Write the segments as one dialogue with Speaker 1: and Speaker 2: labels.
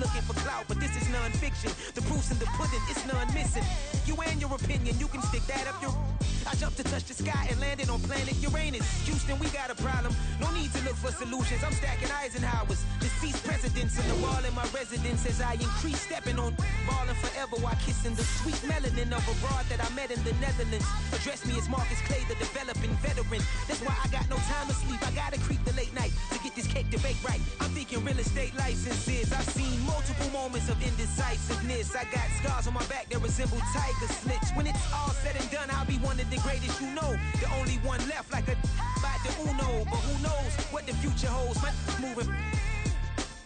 Speaker 1: looking for clout, but this is non-fiction. The proof's in the pudding, it's none missing. You and your opinion, you can stick that up your... I jumped to touch the sky and landed on planet Uranus. Houston, we got a problem. No need to look for solutions. I'm stacking Eisenhowers. Deceased presidents in the wall in my residence as I increase stepping on balling forever while kissing the sweet melanin of a broad that I met in the Netherlands. Address me as Marcus Clay, the developing veteran. That's why I got no time to sleep. I gotta creep the late night to get this cake to bake right. I'm thinking real estate licenses. I've seen multiple moments of indecisiveness. I got scars on my back that resemble tiger slits. When it's all said and done, I'll be one of the greatest you know. The only one left like a by the Uno. But who knows what the future holds. My moving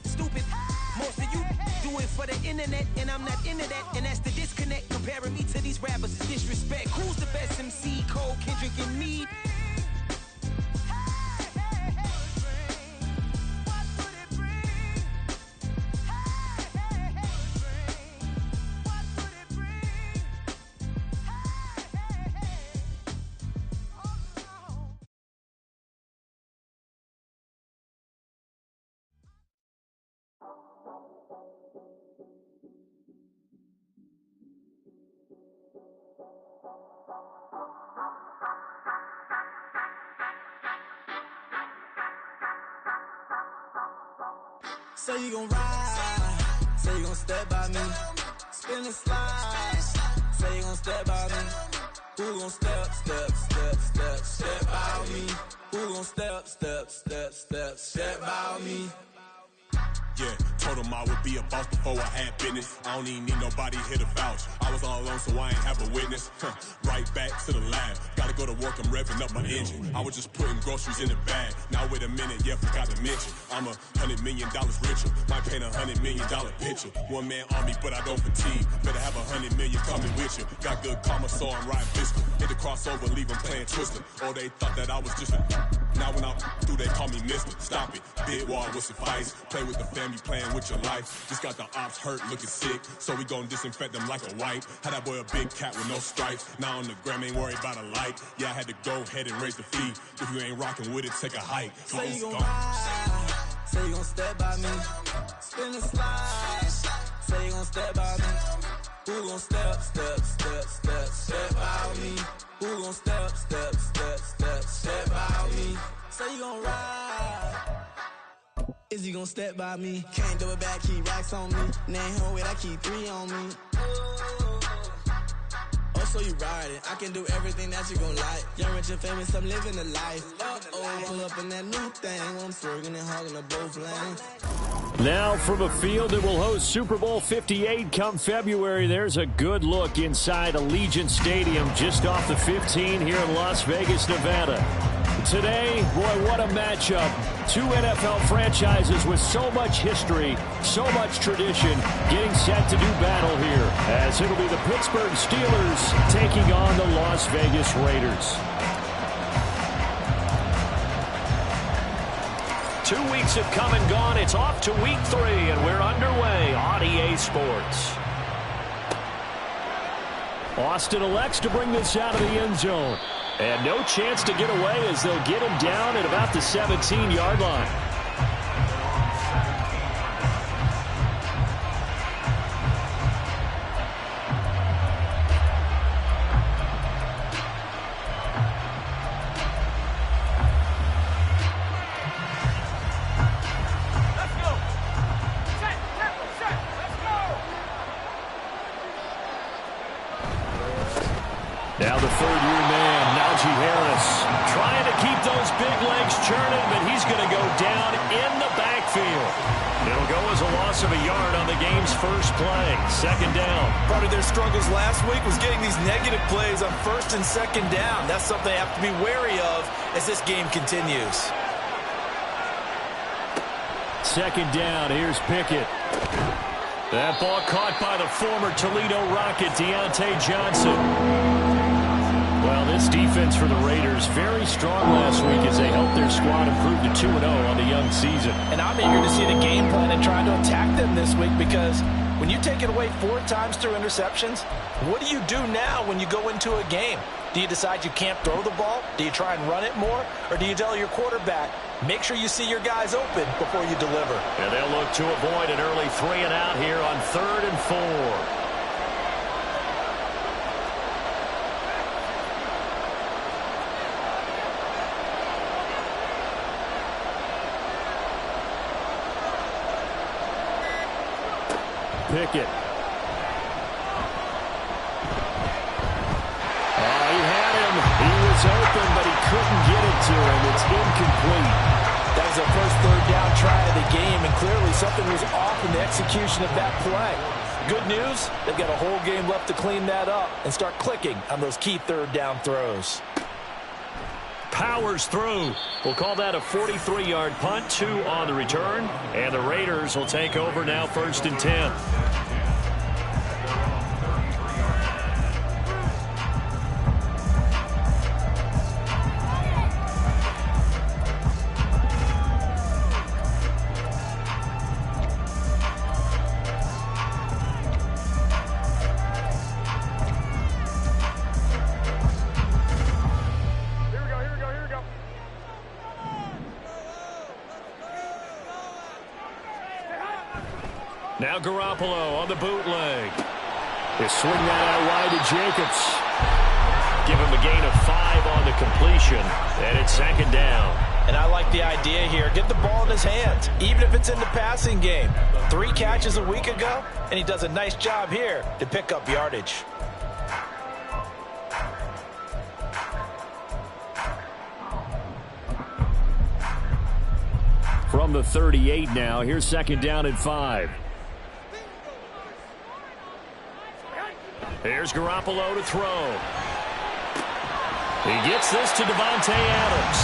Speaker 1: stupid. Most of you do it for the internet, and I'm not into that. And that's the disconnect. Comparing me to these rappers is disrespect. Who's the best MC? Cole, Kendrick, and me?
Speaker 2: Say you gon' ride, say you gon' step by me, spin and slide, say you gon' step by me, who gon' step by me, who gon' step by me.
Speaker 3: Yeah, told him I would be a boss before I had business. I don't even need nobody here to vouch. I was all alone, so I ain't have a witness. Right back to the lab. Gotta go to work, I'm revving up my engine. I was just putting groceries in the bag. Now wait a minute, yeah, forgot to mention. I'm $100 million richer. Might paint $100 million picture. One man army, but I don't fatigue. Better have 100 million coming with you. Got good karma, so I'm riding pistol. Hit the crossover, leave them playing Twister. Oh, they thought that I was just a... Now when I'm through, they call me Mister. Stop it. Bid war will suffice. Play with the family, playing with your life. Just got the ops hurt, looking sick. So we gon' disinfect them like a wipe. Had that boy a big cat with no stripes. Now on the gram, ain't worried about a light. Yeah, I had to go ahead and raise the fee. If you ain't rocking with it, take a hike.
Speaker 2: Say you gon' ride, say you gon' step by me, spin and slide, say you gon' step by me, who gon' step by me, who gon' step by me, say you gon' ride, is you gon' step by me, can't do it back, keep racks on me, name home with I keep 3 on me. So you riding, I can do everything that you gon' like. Young, rich, and famous, I'm living the life. Uh-oh, pull up in that new thing. I'm swerving and hogging up both lanes.
Speaker 4: Now from a field that will host Super Bowl 58 come February, there's a good look inside Allegiant Stadium just off the 15 here in Las Vegas, Nevada. Today, boy, what a matchup. 2 NFL franchises with so much history, so much tradition, getting set to do battle here, as it'll be the Pittsburgh Steelers taking on the Las Vegas Raiders. 2 weeks have come and gone. It's off to week 3, and we're underway on EA Sports. Austin elects to bring this out of the end zone. And no chance to get away as they'll get him down at about the 17-yard line. Now the third-year man, Najee Harris, trying to keep those big legs churning, but he's going to go down in the backfield. It'll go as a loss of a yard on the game's first play. Second down.
Speaker 5: Part of their struggles last week was getting these negative plays on first and second down. That's something they have to be wary of as this game continues.
Speaker 4: Second down, here's Pickett. That ball caught by the former Toledo Rocket, Deontay Johnson. Well, this defense for the Raiders, very strong last week as they helped their squad improve to 2-0 on the young season.
Speaker 5: And I'm eager to see the game plan and trying to attack them this week, because when you take it away 4 times through interceptions, what do you do now when you go into a game? Do you decide you can't throw the ball? Do you try and run it more? Or do you tell your quarterback, Make sure you see your guys open before you deliver.
Speaker 4: And they'll look to avoid an early 3 and out here on 3rd and 4. Pickett. Oh, he had him. He was open, but he couldn't get it to him. It's incomplete.
Speaker 5: That was their first 3rd down try of the game, and clearly something was off in the execution of that play. Good news, they've got a whole game left to clean that up and start clicking on those key 3rd down throws.
Speaker 4: Powers through. We'll call that a 43-yard punt, 2 on the return. And the Raiders will take over now 1st and 10. Now Garoppolo on the bootleg. They swing that out wide to Jacobs. Give him a gain of 5 on the completion. And it's 2nd down.
Speaker 5: And I like the idea here. Get the ball in his hands, even if it's in the passing game. 3 catches a week ago, and he does a nice job here to pick up yardage.
Speaker 4: From the 38 now, here's 2nd down and 5. Here's Garoppolo to throw. He gets this to Devontae Adams.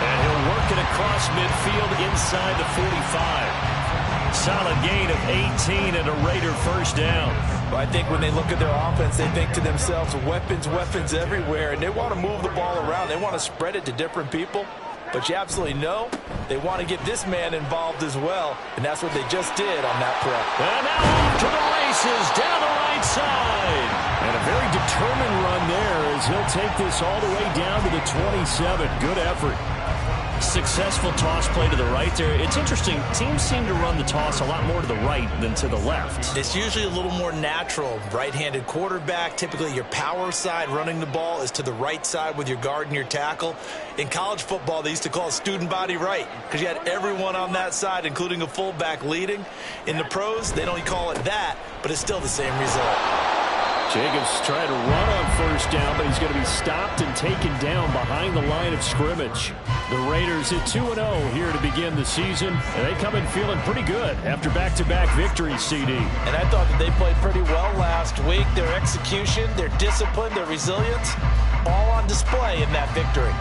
Speaker 4: And he'll work it across midfield inside the 45. Solid gain of 18 and a Raider 1st down.
Speaker 5: Well, I think when they look at their offense, they think to themselves, weapons, weapons everywhere. And they want to move the ball around. They want to spread it to different people. But you absolutely know they want to get this man involved as well. And that's what they just did on that play.
Speaker 4: And now off to the races down the right side. And a very determined run there as he'll take this all the way down to the 27. Good effort. Successful toss play to the right there. It's interesting. Teams seem to run the toss a lot more to the right than to the left.
Speaker 5: It's usually a little more natural. Right-handed quarterback, typically your power side running the ball is to the right side with your guard and your tackle. In college football, they used to call it student body right because you had everyone on that side, including a fullback leading. In the pros, they don't call it that, but it's still the same result.
Speaker 4: Jacobs trying to run on 1st down, but he's going to be stopped and taken down behind the line of scrimmage. The Raiders at 2-0 here to begin the season, and they come in feeling pretty good after back-to-back victories, CD.
Speaker 5: And I thought that they played pretty well last week. Their execution, their discipline, their resilience, all on display in that victory.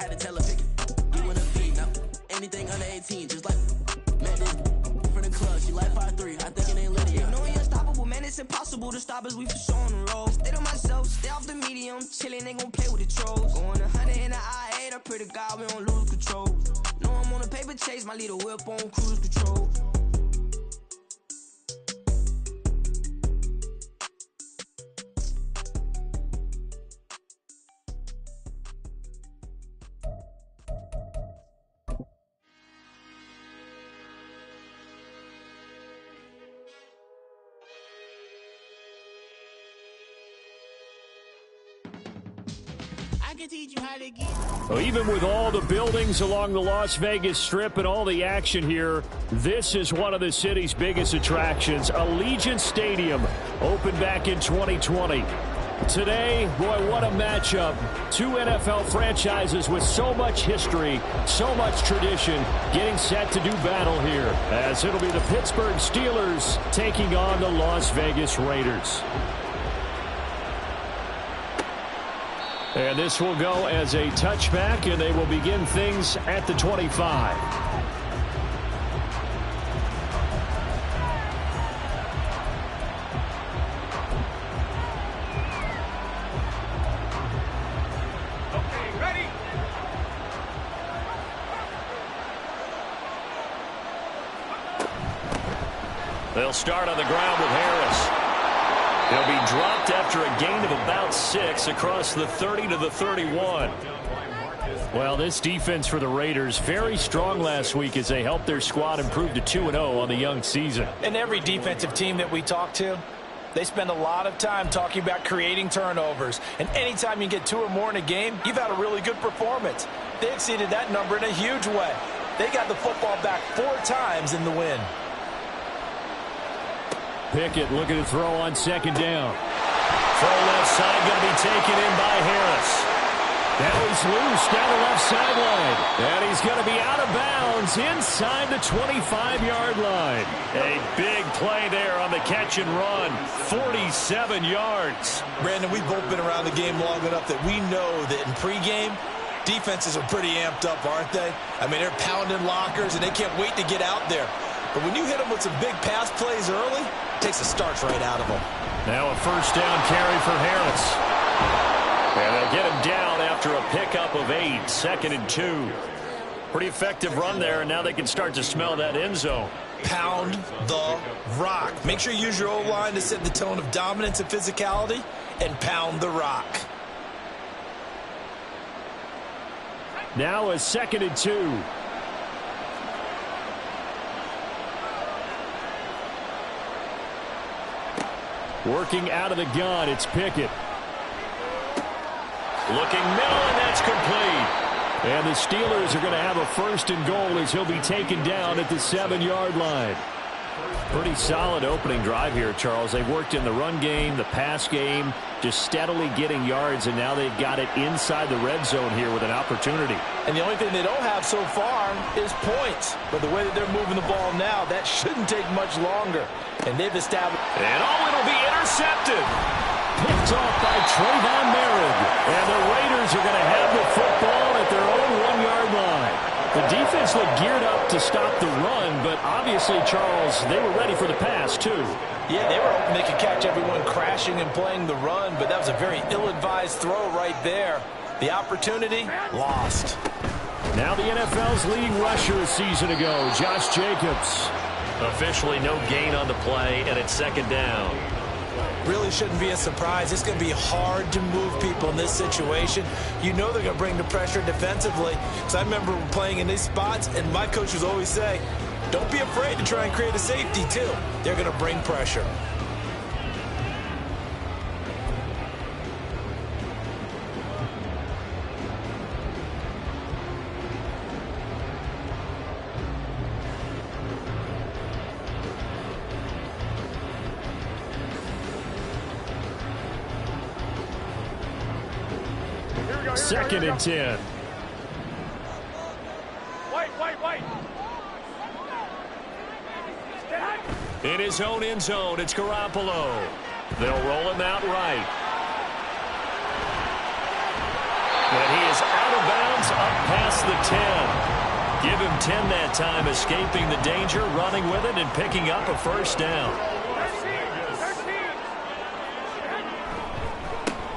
Speaker 2: Had to tell her, you wanna feed now. Anything under 18, just like met this from the club. She like 5'3", I think it ain't lit yet. No, we unstoppable, man, it's impossible to stop us. We for sure on the road. Stay to myself, stay off the medium, chillin', they gon' play with the trolls. Going 100 in the I-8, I pray to God we don't lose control. No, I'm on a paper chase, my little whip on cruise control.
Speaker 4: Well, even with all the buildings along the Las Vegas Strip and all the action here, this is one of the city's biggest attractions. Allegiant Stadium opened back in 2020. Today, boy, what a matchup. Two NFL franchises with so much history, so much tradition, getting set to do battle here, as it'll be the Pittsburgh Steelers taking on the Las Vegas Raiders. And this will go as a touchback, and they will begin things at the 25.
Speaker 6: Okay, ready?
Speaker 4: They'll start on the ground with Harris. He'll be dropped after a gain of about 6 across the 30 to the 31. Well, this defense for the Raiders, very strong last week as they helped their squad improve to 2-0 on the young season.
Speaker 5: And every defensive team that we talk to, they spend a lot of time talking about creating turnovers. And anytime you get 2 or more in a game, you've had a really good performance. They exceeded that number in a huge way. They got the football back 4 times in the win.
Speaker 4: Pickett looking to throw on second down. Throw left side going to be taken in by Harris. Now he's loose down the left sideline. And he's going to be out of bounds inside the 25-yard line. A big play there on the catch and run. 47 yards.
Speaker 5: Brandon, we've both been around the game long enough that we know that in pregame, defenses are pretty amped up, aren't they? I mean, they're pounding lockers, and they can't wait to get out there. But when you hit them with some big pass plays early, it takes the starch right out of them.
Speaker 4: Now a first down carry for Harris. And they'll get him down after a pickup of 8, 2nd and 2. Pretty effective run there, and now they can start to smell that end zone.
Speaker 5: Pound the rock. Make sure you use your O-line to set the tone of dominance and physicality, and pound the rock.
Speaker 4: Now a 2nd and 2. Working out of the gun, it's Pickett. Looking middle, and that's complete. And the Steelers are going to have a 1st and goal as he'll be taken down at the 7-yard line. Pretty solid opening drive here, Charles. They've worked in the run game, the pass game, just steadily getting yards, and now they've got it inside the red zone here with an opportunity.
Speaker 5: And the only thing they don't have so far is points. But the way that they're moving the ball now, that shouldn't take much longer. And they've established...
Speaker 4: And it'll be intercepted. Picked off by Trayvon Merritt. And the Raiders are going to have the football at their own 1-yard line. The defense looked geared up to stop the run, but obviously, Charles, they were ready for the pass, too.
Speaker 5: Yeah, they were hoping they could catch everyone crashing and playing the run, but that was a very ill-advised throw right there. The opportunity, lost.
Speaker 4: Now the NFL's leading rusher a season ago, Josh Jacobs. Officially no gain on the play, and it's 2nd down.
Speaker 5: Really shouldn't be a surprise. It's going to be hard to move people in this situation. You know they're going to bring the pressure defensively. Because I remember playing in these spots, and my coaches always say, don't be afraid to try and create a safety, too. They're going to bring pressure.
Speaker 4: Second and 10.
Speaker 6: Wait.
Speaker 4: In his own end zone, it's Garoppolo. They'll roll him out right. And he is out of bounds up past the 10. Give him 10 that time, escaping the danger, running with it, and picking up a first down.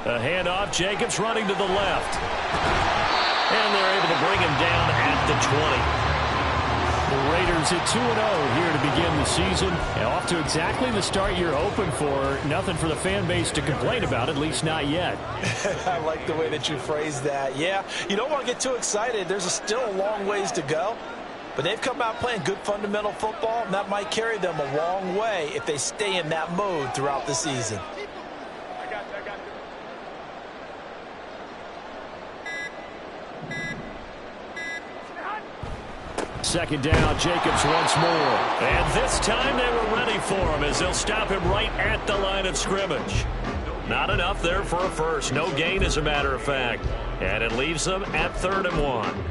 Speaker 4: A handoff, Jacobs running to the left. And they're able to bring him down at the 20. The Raiders at 2-0 here to begin the season. And off to exactly the start you're hoping for. Nothing for the fan base to complain about, at least not yet.
Speaker 5: I like the way that you phrased that. Yeah, you don't want to get too excited. There's still a long ways to go. But they've come out playing good fundamental football, and that might carry them a long way if they stay in that mode throughout the season.
Speaker 4: Second down, Jacobs once more. And this time they were ready for him as they'll stop him right at the line of scrimmage. Not enough there for a first. No gain, as a matter of fact. And it leaves them at 3rd and 1.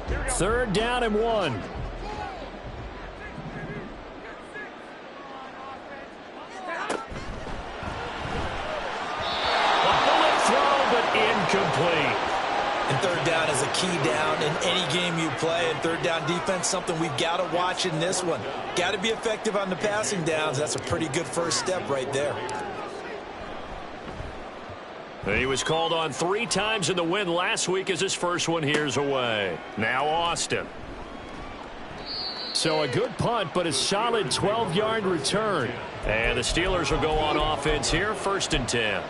Speaker 4: 3rd down and 1. A bullet throw, but incomplete.
Speaker 5: And 3rd down is a key down in any game you play. And 3rd down defense, something we've got to watch in this one. Got to be effective on the passing downs. That's a pretty good first step right there.
Speaker 4: He was called on 3 times in the win last week as his first one here's away. Now Austin. So a good punt, but a solid 12-yard return. And the Steelers will go on offense here, 1st and 10.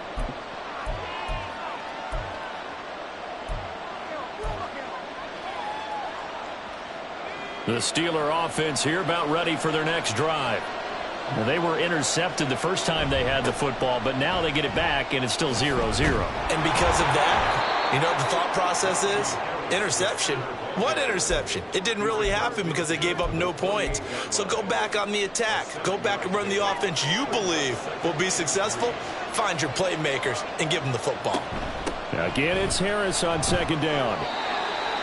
Speaker 4: The Steeler offense here about ready for their next drive. Well, they were intercepted the first time they had the football, but now they get it back, and it's still 0-0.
Speaker 5: And because of that, you know what the thought process is? Interception. What interception? It didn't really happen because they gave up no points. So go back on the attack. Go back and run the offense you believe will be successful. Find your playmakers and give them the football.
Speaker 4: Again, it's Harris on 2nd down.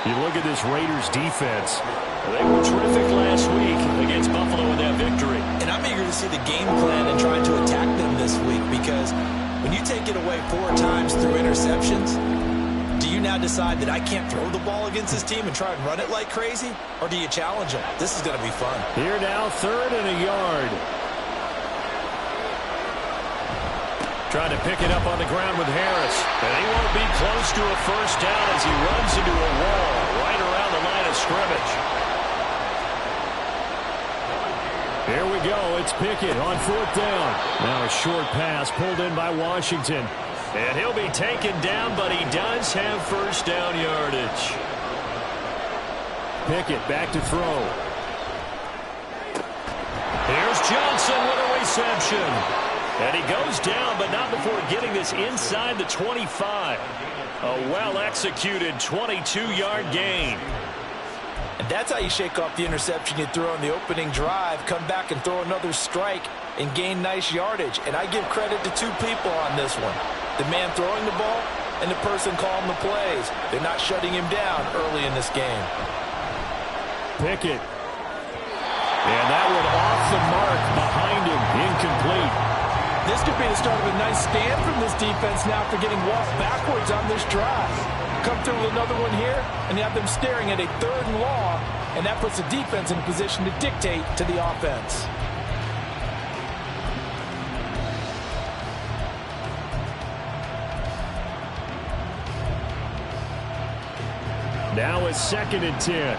Speaker 4: You look at this Raiders defense. They were terrific last week against Buffalo in that victory.
Speaker 5: And I'm eager to see the game plan and trying to attack them this week, because when you take it away 4 times through interceptions, do you now decide that I can't throw the ball against this team and try and run it like crazy? Or do you challenge them? This is going to be fun.
Speaker 4: Here now, 3rd and a yard. Trying to pick it up on the ground with Harris. And he won't be close to a first down as he runs into a wall right around the line of scrimmage. Here we go. It's Pickett on 4th down. Now a short pass pulled in by Washington. And he'll be taken down, but he does have first down yardage. Pickett back to throw. Here's Johnson with a reception. And he goes down, but not before getting this inside the 25. A well-executed 22-yard gain.
Speaker 5: And that's how you shake off the interception you threw on the opening drive, come back and throw another strike and gain nice yardage. And I give credit to 2 people on this one. The man throwing the ball and the person calling the plays. They're not shutting him down early in this game.
Speaker 4: Pickett. And that one off the mark behind him. Incomplete.
Speaker 5: This could be the start of a nice stand from this defense now for getting walked backwards on this drive. Come through with another one here, and you have them staring at a 3rd and long, and that puts the defense in a position to dictate to the offense.
Speaker 4: Now it's 2nd and 10.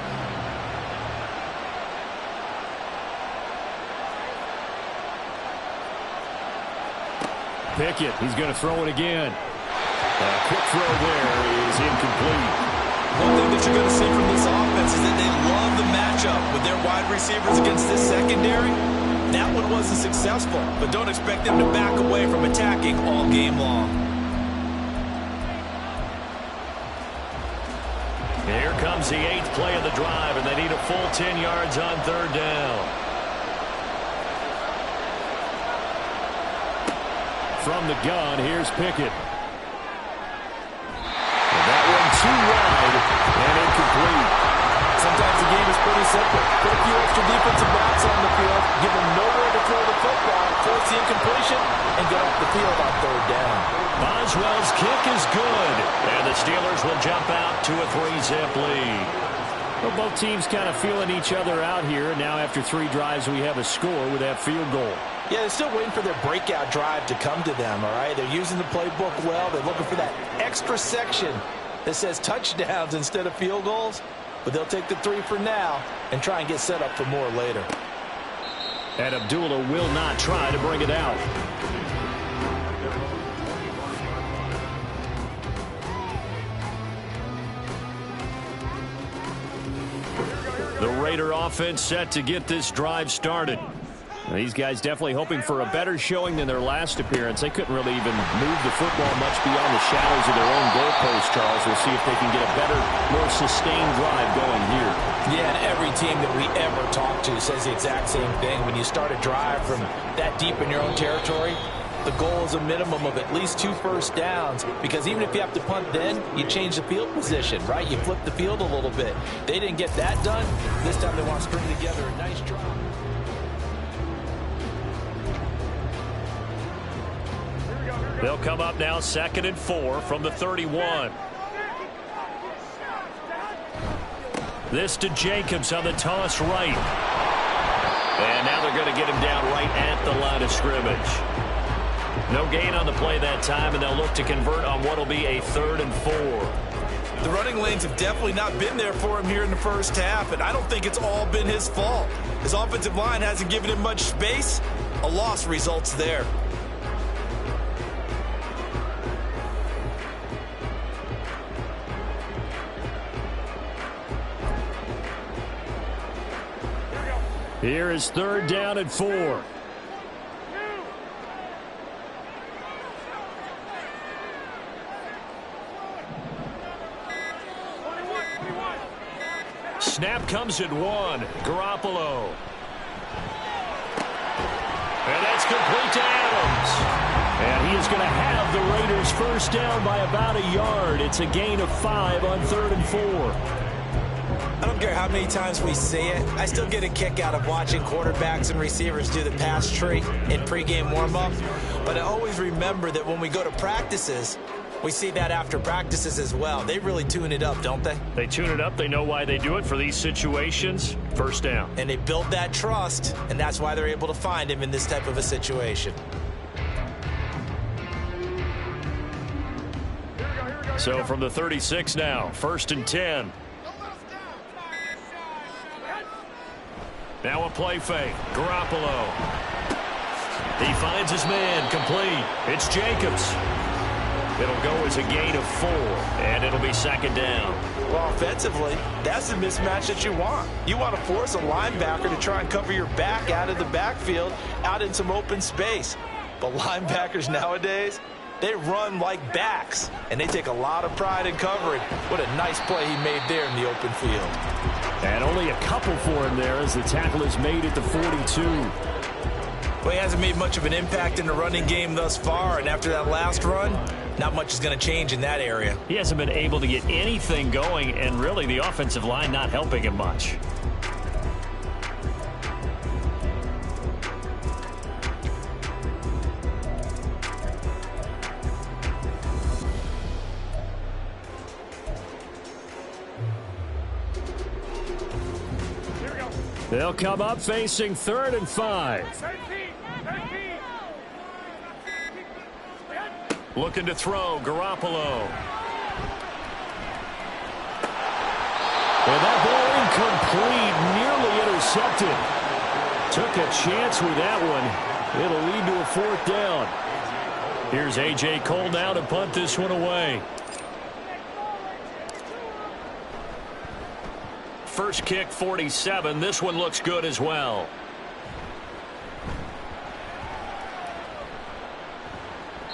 Speaker 4: Pickett, he's going to throw it again. A quick throw there is incomplete.
Speaker 5: One thing that you're going to see from this offense is that they love the matchup with their wide receivers against this secondary. That one wasn't successful, but don't expect them to back away from attacking all game long.
Speaker 4: Here comes the 8th play of the drive, and they need a full 10 yards on 3rd down. From the gun, here's Pickett. And that one too wide and incomplete.
Speaker 5: Sometimes the game is pretty simple. Put a few extra defensive backs on the field, give them nowhere to throw the football, force the incompletion, and get off the field on 3rd down.
Speaker 4: Boswell's kick is good, and Steelers will jump out to a 3-zip lead. Well, both teams kind of feeling each other out here. Now after 3 drives, we have a score with that field goal.
Speaker 5: Yeah, they're still waiting for their breakout drive to come to them, all right? They're using the playbook well. They're looking for that extra section that says touchdowns instead of field goals. But they'll take the 3 for now and try and get set up for more later.
Speaker 4: And Abdullah will not try to bring it out. The Raider offense set to get this drive started. These guys definitely hoping for a better showing than their last appearance. They couldn't really even move the football much beyond the shadows of their own goalpost, Charles. We'll see if they can get a better, more sustained drive going here.
Speaker 5: Yeah, and every team that we ever talk to says the exact same thing. When you start a drive from that deep in your own territory, the goal is a minimum of at least 2 first downs, because even if you have to punt then, you change the field position, right? You flip the field a little bit. They didn't get that done. This time they want to string together a nice drive.
Speaker 4: They'll come up now 2nd and 4 from the 31. This to Jacobs on the toss right. And now they're going to get him down right at the line of scrimmage. No gain on the play that time, and they'll look to convert on what will be a 3rd and 4.
Speaker 5: The running lanes have definitely not been there for him here in the first half, and I don't think it's all been his fault. His offensive line hasn't given him much space. A loss results there.
Speaker 4: Here is 3rd down and 4. Snap comes at 1. Garoppolo. And that's complete to Adams. And he is going to have the Raiders first down by about a yard. It's a gain of 5 on 3rd and 4.
Speaker 5: I don't care how many times we say it, I still get a kick out of watching quarterbacks and receivers do the pass tree in pregame warm-up. But I always remember that when we go to practices, we see that after practices as well. They really tune it up, don't they?
Speaker 4: They tune it up. They know why they do it for these situations. First down.
Speaker 5: And they build that trust, and that's why they're able to find him in this type of a situation.
Speaker 4: So from the 36 now, 1st and 10. Now a play fake. Garoppolo. He finds his man. Complete. It's Jacobs. It'll go as a gain of 4, and it'll be 2nd down.
Speaker 5: Well, offensively, that's the mismatch that you want. You want to force a linebacker to try and cover your back out of the backfield, out in some open space. But linebackers nowadays, they run like backs, and they take a lot of pride in covering. What a nice play he made there in the open field.
Speaker 4: And only a couple for him there as the tackle is made at the 42.
Speaker 5: Well, he hasn't made much of an impact in the running game thus far, and after that last run, not much is going to change in that area.
Speaker 4: He hasn't been able to get anything going, and really the offensive line not helping him much. They'll come up facing 3rd and 5. Looking to throw, Garoppolo. And that ball incomplete, nearly intercepted. Took a chance with that one. It'll lead to a 4th down. Here's A.J. Cole now to punt this one away. First kick, 47. This one looks good as well.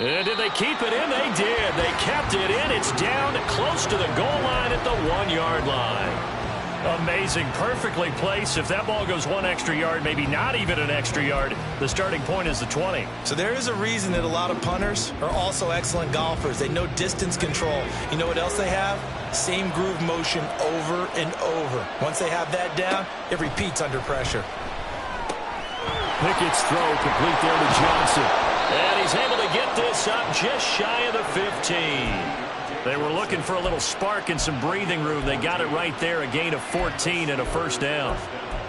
Speaker 4: And did they keep it in? They did. They kept it in. It's down close to the goal line at the 1-yard line. Amazing. Perfectly placed. If that ball goes 1 extra yard, maybe not even an extra yard, the starting point is the 20.
Speaker 5: So there is a reason that a lot of punters are also excellent golfers. They know distance control. You know what else they have? Same groove motion over and over. Once they have that down, it repeats under pressure.
Speaker 4: Pickett's throw complete there to Johnson. And he's able to get this up just shy of the 15. They were looking for a little spark and some breathing room. They got it right there, a gain of 14 and a first down.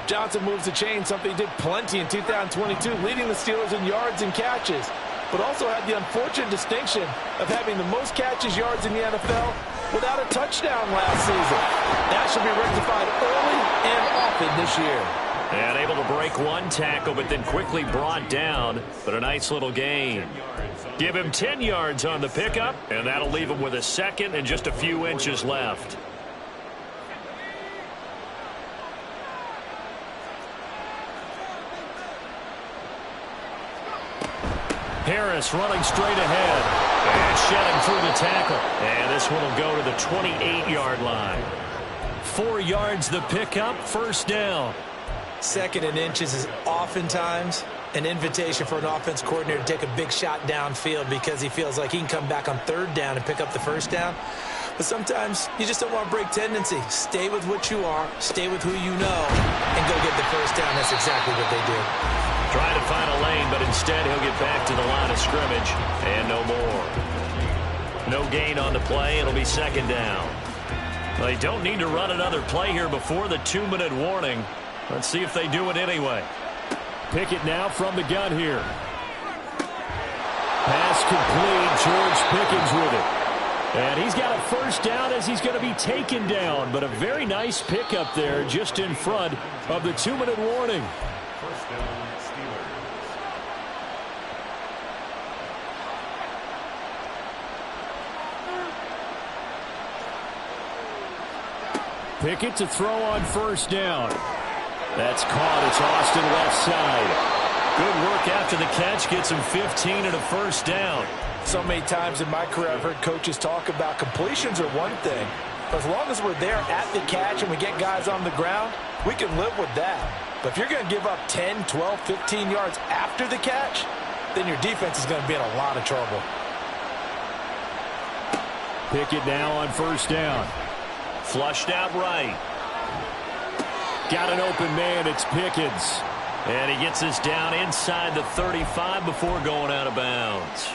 Speaker 5: Johnson moves the chain, something he did plenty in 2022, leading the Steelers in yards and catches, but also had the unfortunate distinction of having the most catches yards in the NFL without a touchdown last season. That should be rectified early and often this year.
Speaker 4: And able to break one tackle, but then quickly brought down, but a nice little gain. Give him 10 yards on the pickup, and that'll leave him with a second and just a few inches left. Harris running straight ahead and shedding through the tackle. And this one will go to the 28-yard line. 4 yards the pickup, first down.
Speaker 5: Second and inches is oftentimes an invitation for an offense coordinator to take a big shot downfield because he feels like he can come back on third down and pick up the first down. But sometimes you just don't want to break tendency. Stay with what you are, stay with who you know, and go get the first down. That's exactly what they did.
Speaker 4: Trying to find a lane, but instead he'll get back to the line of scrimmage, and no more. No gain on the play. It'll be second down. They don't need to run another play here before the 2-minute warning. Let's see if they do it anyway. Pickett now from the gun here. Pass complete. George Pickens with it. And he's got a first down as he's going to be taken down. But a very nice pickup there just in front of the 2-minute warning.
Speaker 3: First down, Steelers.
Speaker 4: Pickett to throw on first down. That's caught. It's Austin left side. Good work after the catch. Gets him 15 and a first down.
Speaker 5: So many times in my career I've heard coaches talk about completions are one thing. But as long as we're there at the catch and we get guys on the ground, we can live with that. But if you're going to give up 10, 12, 15 yards after the catch, then your defense is going to be in a lot of trouble.
Speaker 4: Pickett now on first down. Flushed out right. Got an open man. It's Pickens. And he gets this down inside the 35 before going out of bounds.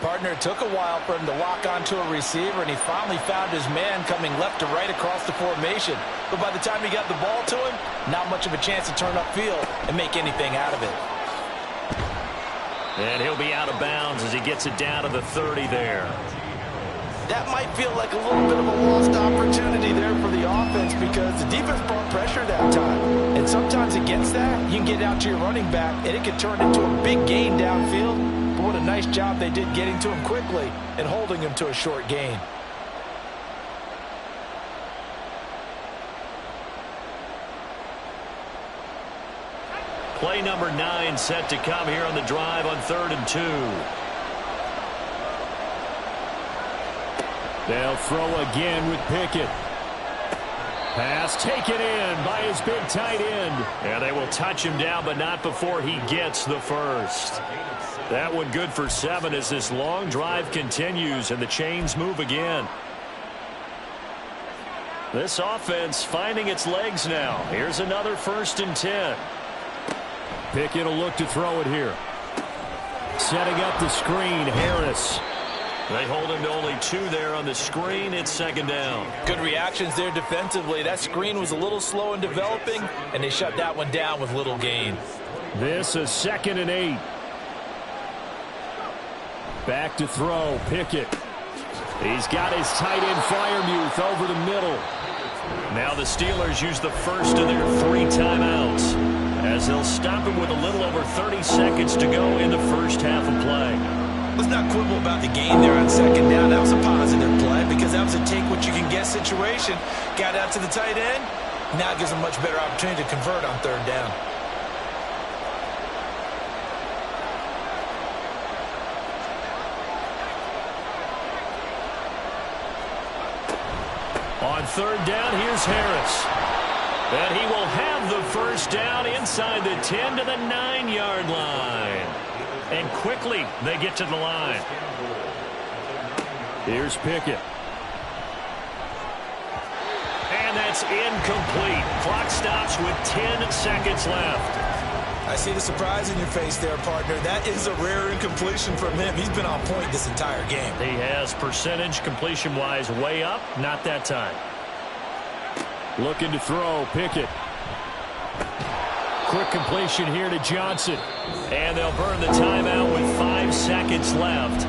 Speaker 5: Partner, it took a while for him to lock onto a receiver, and he finally found his man coming left to right across the formation. But by the time he got the ball to him, not much of a chance to turn upfield and make anything out of it.
Speaker 4: And he'll be out of bounds as he gets it down to the 30 there.
Speaker 5: That might feel like a little bit of a lost opportunity there for the offense because the defense brought pressure that time. And sometimes against that, you can get out to your running back, and it can turn into a big gain downfield. But what a nice job they did getting to him quickly and holding him to a short gain.
Speaker 4: Play number 9 set to come here on the drive on 3rd and 2. They'll throw again with Pickett. Pass taken in by his big tight end. And they will touch him down, but not before he gets the first. That one good for 7 as this long drive continues and the chains move again. This offense finding its legs now. Here's another 1st and 10. Pickett will look to throw it here. Setting up the screen, Harris. They hold him to only 2 there on the screen. It's second down.
Speaker 5: Good reactions there defensively. That screen was a little slow in developing, and they shut that one down with little gain.
Speaker 4: This is 2nd and 8. Back to throw, Pickett. He's got his tight end Freiermuth over the middle. Now the Steelers use the first of their 3 timeouts as they'll stop him with a little over 30 seconds to go in the first half of play.
Speaker 5: Let's not quibble about the gain there on second down. That was a positive play because that was a take-what-you-can-get situation. Got out to the tight end. Now it gives them a much better opportunity to convert on 3rd down.
Speaker 4: On 3rd down, here's Harris. And he will have the first down inside the 10 to the 9-yard line. And quickly, they get to the line. Here's Pickett. And that's incomplete. Clock stops with 10 seconds left.
Speaker 5: I see the surprise in your face there, partner. That is a rare incompletion from him. He's been on point this entire game.
Speaker 4: He has percentage completion-wise way up. Not that time. Looking to throw. Pickett. Quick completion here to Johnson. And they'll burn the timeout with 5 seconds left.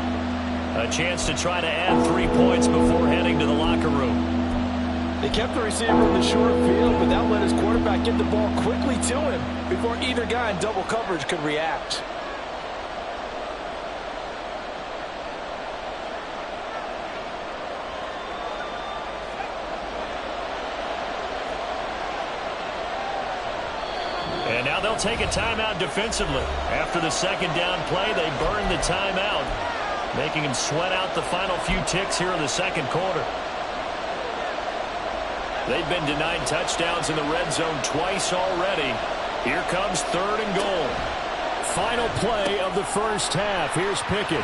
Speaker 4: A chance to try to add 3 points before heading to the locker room.
Speaker 7: They kept the receiver in the short field, but that let his quarterback get the ball quickly to him before either guy in double coverage could react.
Speaker 4: And now they'll take a timeout defensively. After the second down play, they burn the timeout, making him sweat out the final few ticks here in the second quarter. They've been denied touchdowns in the red zone twice already. Here comes 3rd and goal. Final play of the first half. Here's Pickett.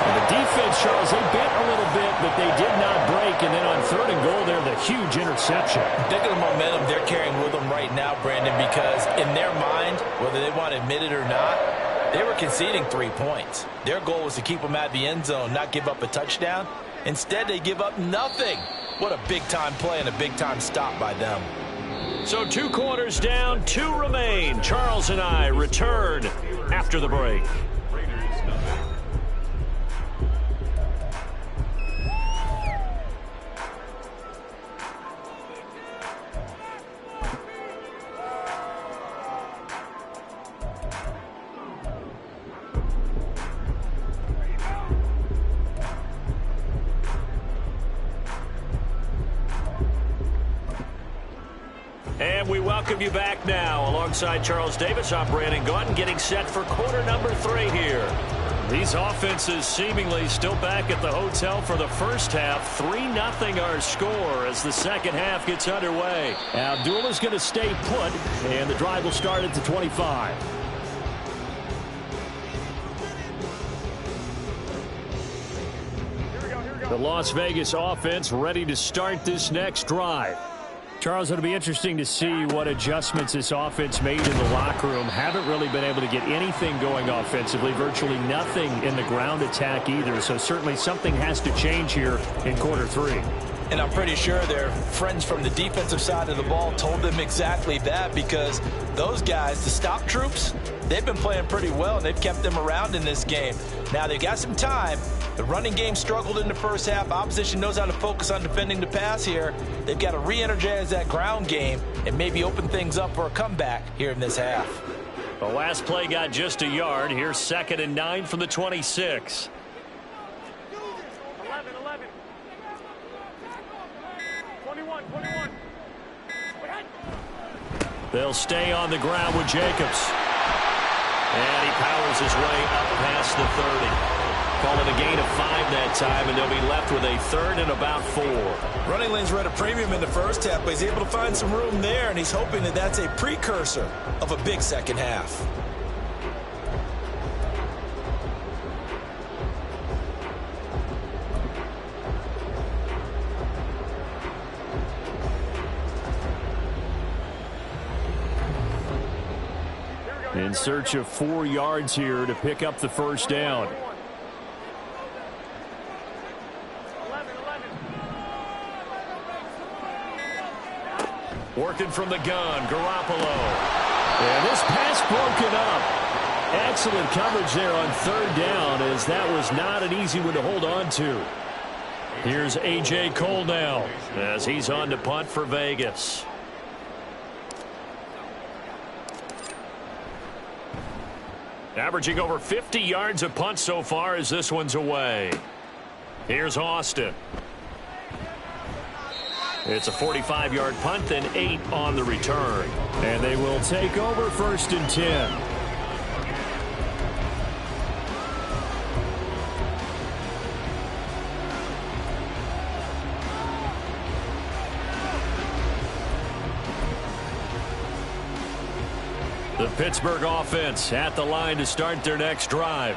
Speaker 4: And the defense, Charles, they bent a little bit, but they did not break. And then on 3rd and goal, they're the huge interception.
Speaker 5: Think of the momentum they're carrying with them right now, Brandon, because in their mind, whether they want to admit it or not, they were conceding 3 points. Their goal was to keep them at the end zone, not give up a touchdown. Instead, they give up nothing. What a big-time play and a big-time stop by them.
Speaker 4: So 2 quarters down, 2 remain. Charles and I return after the break. And we welcome you back now. Alongside Charles Davis, I'm Brandon Gunn, getting set for quarter number 3 here. These offenses seemingly still back at the hotel for the first half. 3-0 our score as the second half gets underway. Abdullah's going to stay put, and the drive will start at the 25. The Las Vegas offense ready to start this next drive. Charles, it'll be interesting to see what adjustments this offense made in the locker room. Haven't really been able to get anything going offensively, virtually nothing in the ground attack either. So certainly something has to change here in quarter 3.
Speaker 5: And I'm pretty sure their friends from the defensive side of the ball told them exactly that, because those guys, the stop troops, they've been playing pretty well, and they've kept them around in this game. Now, they've got some time. The running game struggled in the first half. Opposition knows how to focus on defending the pass here. They've got to re-energize that ground game and maybe open things up for a comeback here in this half.
Speaker 4: The last play got just a yard. Here's 2nd and 9 from the 26.
Speaker 6: 11, 21.
Speaker 4: They'll stay on the ground with Jacobs. And he powers his way up past the 30. Call it a gain of 5 that time, and they'll be left with a 3rd and about 4.
Speaker 5: Running lanes were at a premium in the first half, but he's able to find some room there, and he's hoping that that's a precursor of a big second half.
Speaker 4: In search of 4 yards here to pick up the first down. Working from the gun, Garoppolo. And this pass broken up. Excellent coverage there on 3rd down, as that was not an easy one to hold on to. Here's A.J. Cole now as he's on to punt for Vegas. Averaging over 50 yards a punt so far as this one's away. Here's Austin. It's a 45-yard punt, then 8 on the return. And they will take over 1st and 10. The Pittsburgh offense at the line to start their next drive.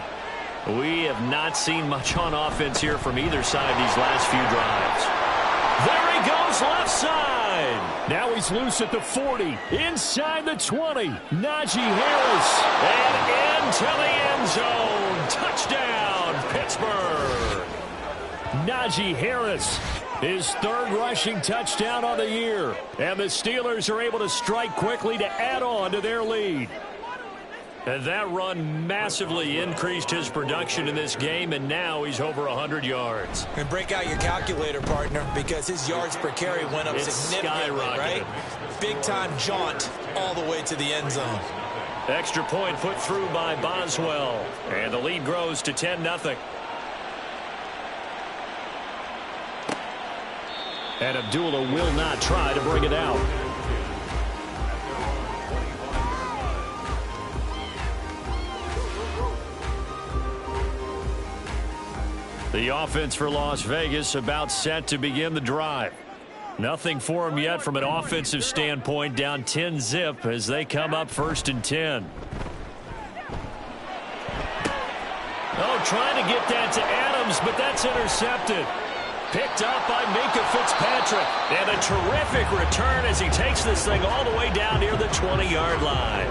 Speaker 4: We have not seen much on offense here from either side these last few drives. There he goes left side. line. Now he's loose at the 40. Inside the 20. Najee Harris. And into the end zone. Touchdown, Pittsburgh. Najee Harris. His third rushing touchdown on the year. And the Steelers are able to strike quickly to add on to their lead. And that run massively increased his production in this game, and now he's over 100 yards.
Speaker 5: And break out your calculator, partner, because his yards per carry went up significantly, right? Big-time jaunt all the way to the end zone.
Speaker 4: Extra point put through by Boswell. And the lead grows to 10-0. And Abdullah will not try to bring it out. The offense for Las Vegas about set to begin the drive. Nothing for them yet from an offensive standpoint, down 10-zip as they come up 1st and 10. Oh, trying to get that to Adams, but that's intercepted. Picked up by Minkah Fitzpatrick. And a terrific return as he takes this thing all the way down near the 20-yard line.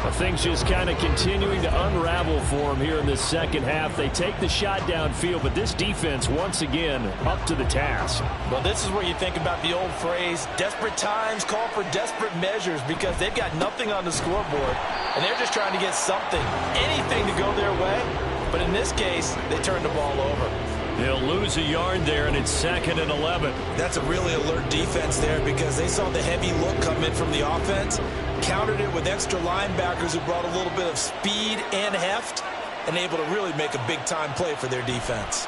Speaker 4: Well, things just kind of continuing to unravel for him here in this second half. They take the shot downfield, but this defense, once again, up to the task.
Speaker 7: Well, this is where you think about the old phrase, desperate times call for desperate measures, because they've got nothing on the scoreboard, and they're just trying to get something, anything to go their way. But in this case, they turn the ball over.
Speaker 4: They'll lose a yard there, and it's 2nd and 11.
Speaker 5: That's a really alert defense there because they saw the heavy look come in from the offense, countered it with extra linebackers who brought a little bit of speed and heft, and able to really make a big-time play for their defense.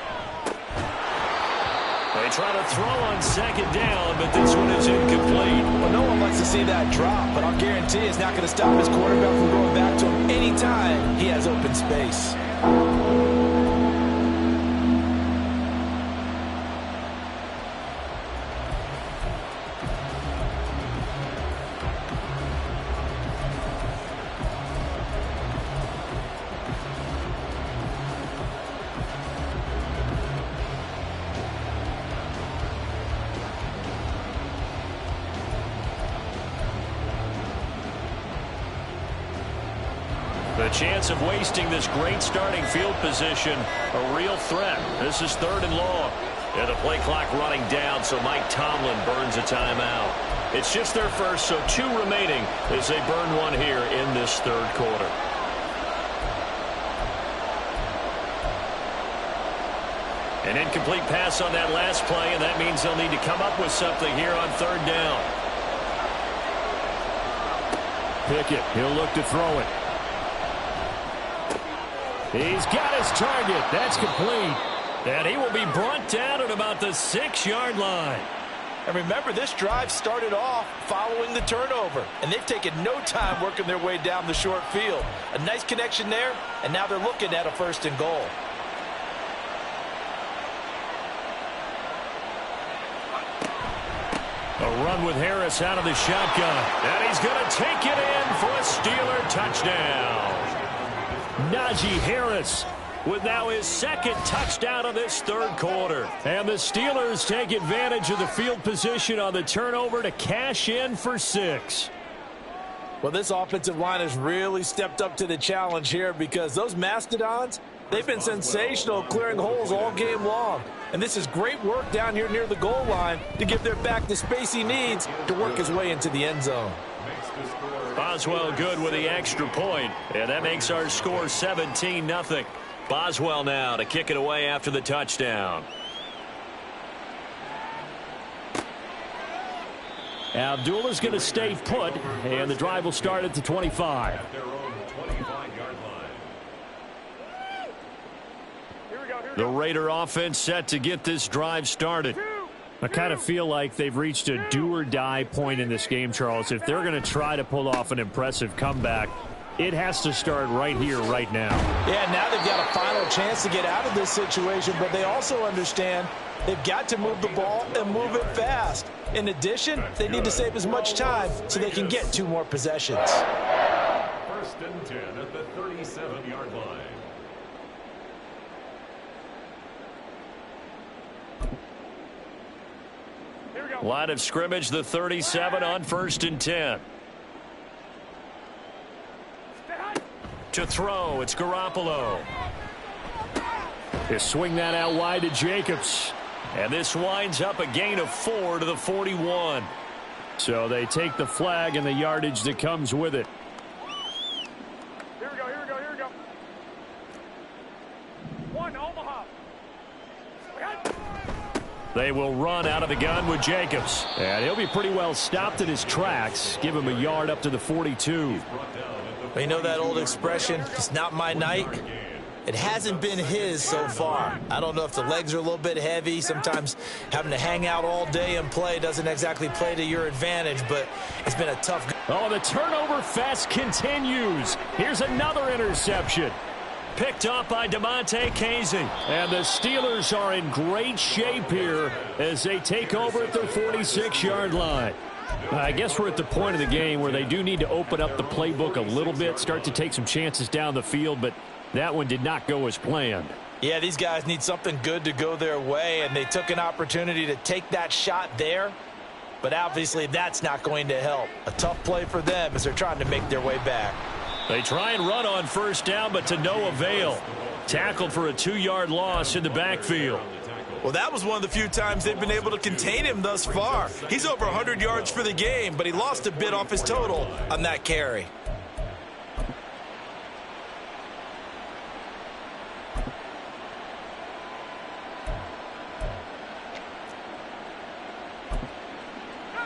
Speaker 4: They try to throw on 2nd down, but this one is incomplete.
Speaker 7: Well, no one likes to see that drop, but I'll guarantee it's not going to stop his quarterback from going back to him anytime he has open space.
Speaker 4: The chance of wasting this great starting field position, a real threat. This is 3rd and long. And the play clock running down, so Mike Tomlin burns a timeout. It's just their first, so 2 remaining as they burn one here in this 3rd quarter. An incomplete pass on that last play, and that means they'll need to come up with something here on 3rd down. Pickett, he'll look to throw it. He's got his target. That's complete. And he will be brought down at about the 6-yard line.
Speaker 7: And remember, this drive started off following the turnover, and they've taken no time working their way down the short field. A nice connection there, and now they're looking at a 1st and goal.
Speaker 4: A run with Harris out of the shotgun. And he's going to take it in for a Steeler touchdown. Najee Harris with now his 2nd touchdown of this 3rd quarter. And the Steelers take advantage of the field position on the turnover to cash in for 6.
Speaker 7: Well, this offensive line has really stepped up to the challenge here because those Mastodons, they've been sensational clearing holes all game long. And this is great work down here near the goal line to give their back the space he needs to work his way into the end zone.
Speaker 4: Boswell good with the extra point, and that makes our score 17-0. Boswell now to kick it away after the touchdown. Abdullah's going to stay put, and the drive will start at the 25. The Raider offense set to get this drive started. I kind of feel like they've reached a do-or-die point in this game, Charles. If they're going to try to pull off an impressive comeback, it has to start right here, right now.
Speaker 7: Yeah, now they've got a final chance to get out of this situation, but they also understand they've got to move the ball and move it fast. In addition, they need to save as much time so they can get 2 more possessions.
Speaker 8: 1st and 10 at the 37-yard line.
Speaker 6: Here we go.
Speaker 4: Line of scrimmage, the 37 on 1st and 10. To throw, it's Garoppolo. They swing that out wide to Jacobs. And this winds up a gain of 4 to the 41. So they take the flag and the yardage that comes with it.
Speaker 6: Here we go. One, Omaha.
Speaker 4: They will run out of the gun with Jacobs. And he'll be pretty well stopped in his tracks. Give him a yard up to the 42.
Speaker 7: You know that old expression, it's not my night? It hasn't been his so far. I don't know if the legs are a little bit heavy. Sometimes having to hang out all day and play doesn't exactly play to your advantage, but it's been a tough game.
Speaker 4: Oh, the turnover fest continues. Here's another interception. Picked up by DeMonte Casey. And the Steelers are in great shape here as they take over at their 46-yard line. I guess we're at the point of the game where they do need to open up the playbook a little bit, start to take some chances down the field, but that one did not go as planned.
Speaker 7: Yeah, these guys need something good to go their way, and they took an opportunity to take that shot there, but obviously that's not going to help. A tough play for them as they're trying to make their way back.
Speaker 4: They try and run on 1st down, but to no avail. Tackled for a 2-yard loss in the backfield.
Speaker 7: Well, that was one of the few times they've been able to contain him thus far. He's over 100 yards for the game, but he lost a bit off his total on that carry.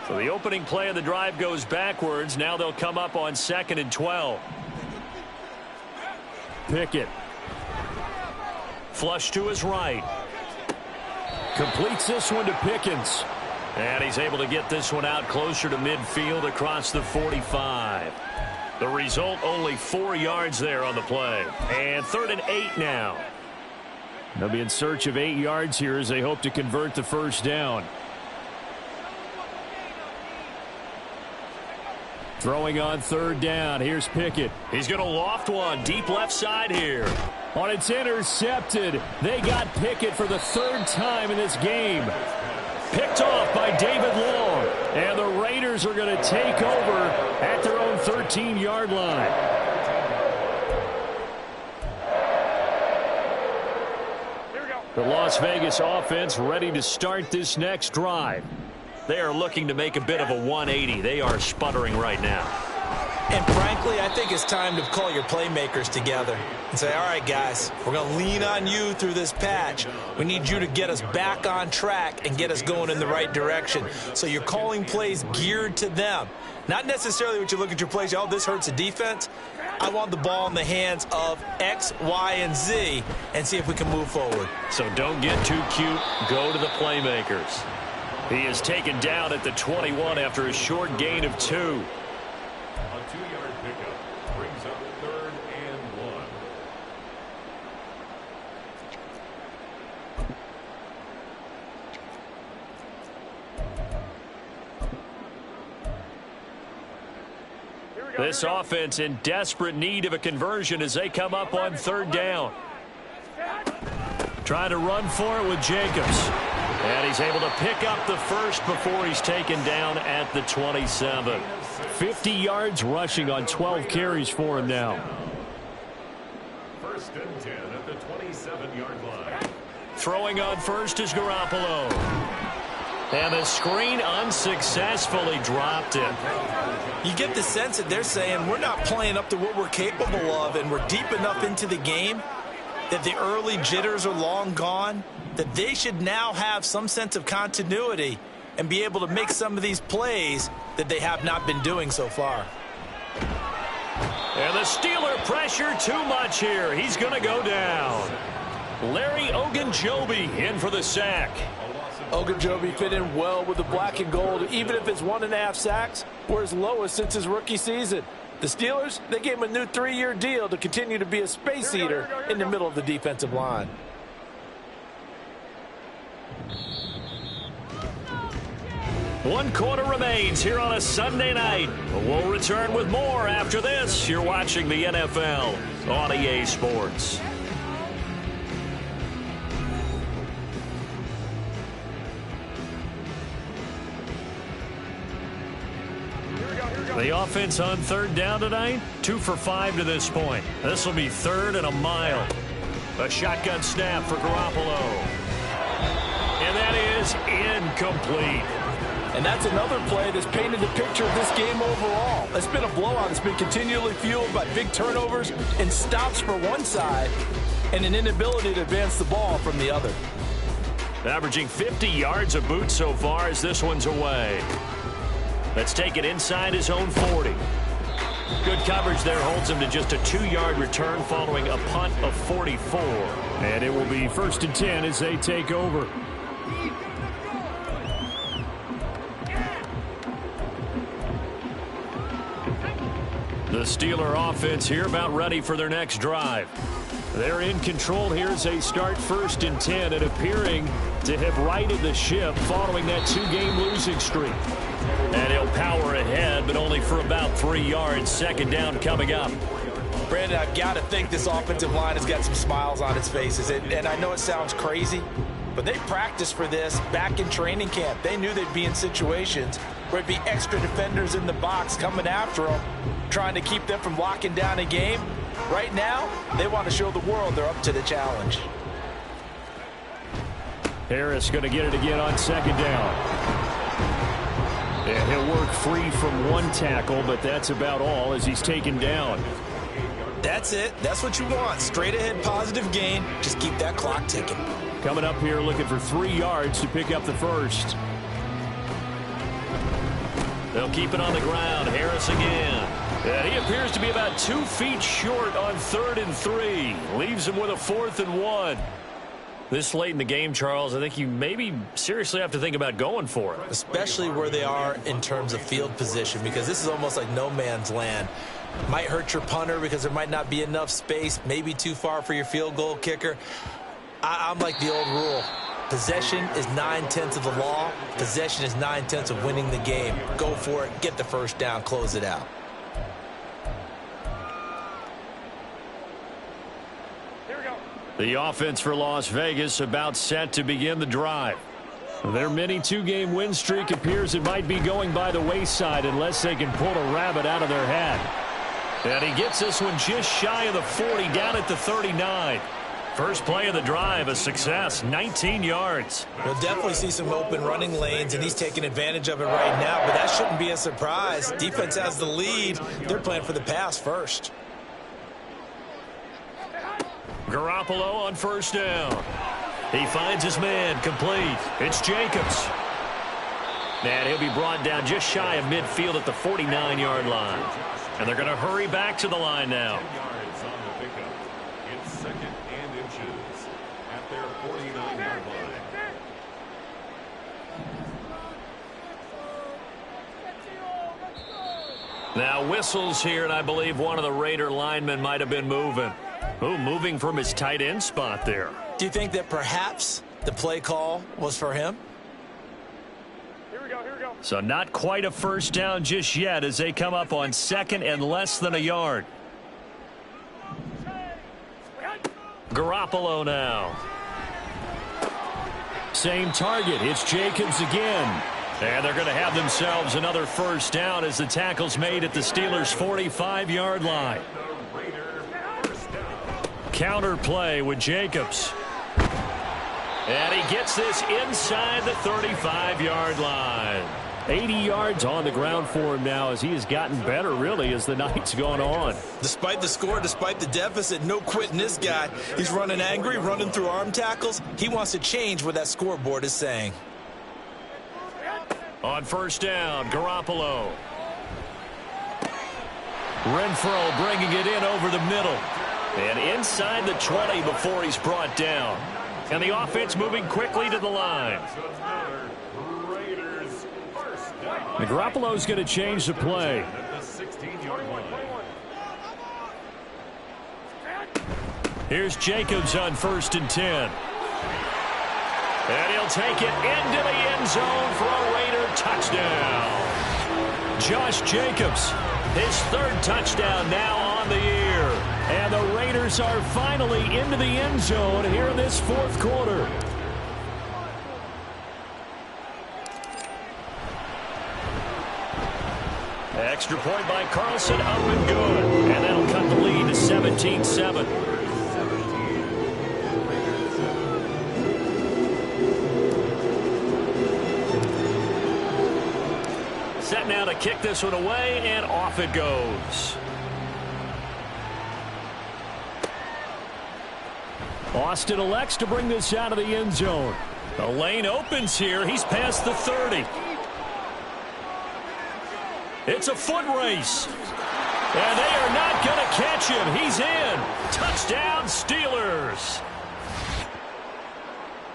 Speaker 4: So the opening play of the drive goes backwards. Now they'll come up on 2nd and 12. Pickett. Flush to his right. Completes this one to Pickens. And he's able to get this one out closer to midfield across the 45. The result, only 4 yards there on the play. And 3rd and 8 now. They'll be in search of 8 yards here as they hope to convert the 1st down. Throwing on 3rd down. Here's Pickett. He's going to loft one deep left side here. On it's intercepted. They got Pickett for the 3rd time in this game. Picked off by David Long. And the Raiders are going to take over at their own 13-yard line. The Las Vegas offense ready to start this next drive. They are looking to make a bit of a 180. They are sputtering right now.
Speaker 7: And frankly, I think it's time to call your playmakers together and say, all right, guys, we're going to lean on you through this patch. We need you to get us back on track and get us going in the right direction. So you're calling plays geared to them. Not necessarily what you look at your plays, oh, this hurts the defense. I want the ball in the hands of X, Y, and Z and see if we can move forward.
Speaker 4: So don't get too cute. Go to the playmakers. He is taken down at the 21 after a short gain of 2.
Speaker 8: A 2-yard pickup brings up 3rd and 1.
Speaker 4: This offense in desperate need of a conversion as they come up on 3rd down. Trying to run for it with Jacobs. And he's able to pick up the 1st before he's taken down at the 27. 50 yards rushing on 12 carries for him now.
Speaker 8: 1st and 10 at the 27-yard line.
Speaker 4: Throwing on 1st is Garoppolo. And the screen unsuccessfully dropped it.
Speaker 7: You get the sense that they're saying we're not playing up to what we're capable of, and we're deep enough into the game that the early jitters are long gone, that they should now have some sense of continuity and be able to make some of these plays that they have not been doing so far.
Speaker 4: And the Steeler pressure too much here. He's going to go down. Larry Ogunjobi in for the sack.
Speaker 7: Ogunjobi fit in well with the black and gold, even if it's 1.5 sacks, or his lowest since his rookie season. The Steelers, they gave him a new 3-year deal to continue to be a space eater in the middle of the defensive line.
Speaker 4: One quarter remains here on a Sunday night. We'll return with more after this. You're watching the NFL on EA Sports. The offense on third down tonight, 2 for 5 to this point. This will be 3rd and a mile. A shotgun snap for Garoppolo. And that is incomplete.
Speaker 7: And that's another play that's painted the picture of this game overall. It's been a blowout. It's been continually fueled by big turnovers and stops for one side and an inability to advance the ball from the other.
Speaker 4: Averaging 50 yards a boot so far as this one's away. Let's take it inside his own 40. Good coverage there holds him to just a 2-yard return following a punt of 44. And it will be 1st and 10 as they take over. The Steeler offense here about ready for their next drive. They're in control here as they start 1st and 10 and appearing to have righted the ship following that 2-game losing streak. And he'll power ahead, but only for about 3 yards. 2nd down coming up.
Speaker 7: Brandon, I've got to think this offensive line has got some smiles on its faces. And I know it sounds crazy, but they practiced for this back in training camp. They knew they'd be in situations where it'd be extra defenders in the box coming after them, trying to keep them from locking down a game. Right now, they want to show the world they're up to the challenge.
Speaker 4: Harris going to get it again on 2nd down. And he'll work free from one tackle, but that's about all as he's taken down.
Speaker 7: That's it. That's what you want. Straight ahead positive gain. Just keep that clock ticking.
Speaker 4: Coming up here looking for 3 yards to pick up the first. They'll keep it on the ground. Harris again. And he appears to be about 2 feet short on 3rd and 3. Leaves him with a 4th and 1. This late in the game, Charles, I think you maybe seriously have to think about going for it.
Speaker 7: Especially where they are in terms of field position, because this is almost like no man's land. Might hurt your punter because there might not be enough space, maybe too far for your field goal kicker. I'm like the old rule. Possession is 9/10 of the law. Possession is 9/10 of winning the game. Go for it, get the first down, close it out.
Speaker 4: The offense for Las Vegas about set to begin the drive. Their mini 2-game win streak appears it might be going by the wayside unless they can pull a rabbit out of their hat. And he gets this one just shy of the 40, down at the 39. First play of the drive, a success, 19 yards.
Speaker 7: We'll definitely see some open running lanes, and he's taking advantage of it right now, but that shouldn't be a surprise. Defense has the lead. They're playing for the pass first.
Speaker 4: Garoppolo on 1st down. He finds his man, complete. It's Jacobs. And he'll be brought down just shy of midfield at the 49-yard line. And they're going to hurry back to the line now.
Speaker 8: Yards on the pickup. It's 2nd and inches at their 49-yard line.
Speaker 4: Now whistles here, and I believe one of the Raider linemen might have been moving. Oh, moving from his tight end spot there.
Speaker 7: Do you think that perhaps the play call was for him?
Speaker 6: Here we go, here we go.
Speaker 4: So not quite a first down just yet as they come up on 2nd and less than a yard. Garoppolo now. Same target. It's Jacobs again. And they're going to have themselves another first down as the tackle's made at the Steelers' 45-yard line. Counter play with Jacobs. And he gets this inside the 35-yard line. 80 yards on the ground for him now as he has gotten better, really, as the night's gone on.
Speaker 7: Despite the score, despite the deficit, no quitting this guy. He's running angry, running through arm tackles. He wants to change what that scoreboard is saying.
Speaker 4: On 1st down, Garoppolo. Renfro bringing it in over the middle. And inside the 20 before he's brought down. And the offense moving quickly to the line. And Garoppolo's going to change the play. Here's Jacobs on 1st and 10. And he'll take it into the end zone for a Raider touchdown. Josh Jacobs, his 3rd touchdown now on the year. And the Raiders are finally into the end zone here in this 4th quarter. Extra point by Carlson, up and good. And that'll cut the lead to 17-7. Set now to kick this one away, and off it goes. Austin elects to bring this out of the end zone. The lane opens here. He's past the 30. It's a foot race. And they are not going to catch him. He's in. Touchdown, Steelers.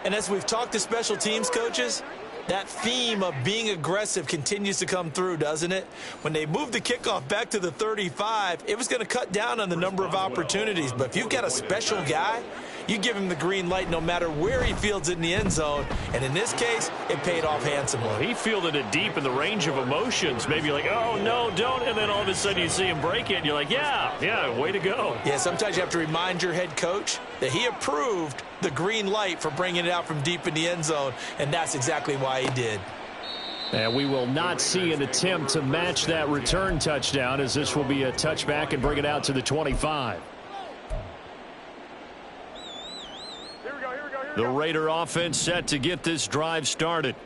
Speaker 5: And as we've talked to special teams coaches, that theme of being aggressive continues to come through, doesn't it? When they moved the kickoff back to the 35, it was going to cut down on the number of opportunities. But if you've got a special guy, you give him the green light no matter where he fields it in the end zone. And in this case, it paid off handsomely.
Speaker 4: Well, he fielded it deep in the range of emotions. Maybe like, oh, no, don't. And then all of a sudden you see him break it. And you're like, yeah, way to go.
Speaker 5: Yeah, sometimes you have to remind your head coach that he approved the green light for bringing it out from deep in the end zone. And that's exactly why he did.
Speaker 4: And we will not see an attempt to match that return touchdown, as this will be a touchback and bring it out to the 25. The Raider offense set to get this drive started.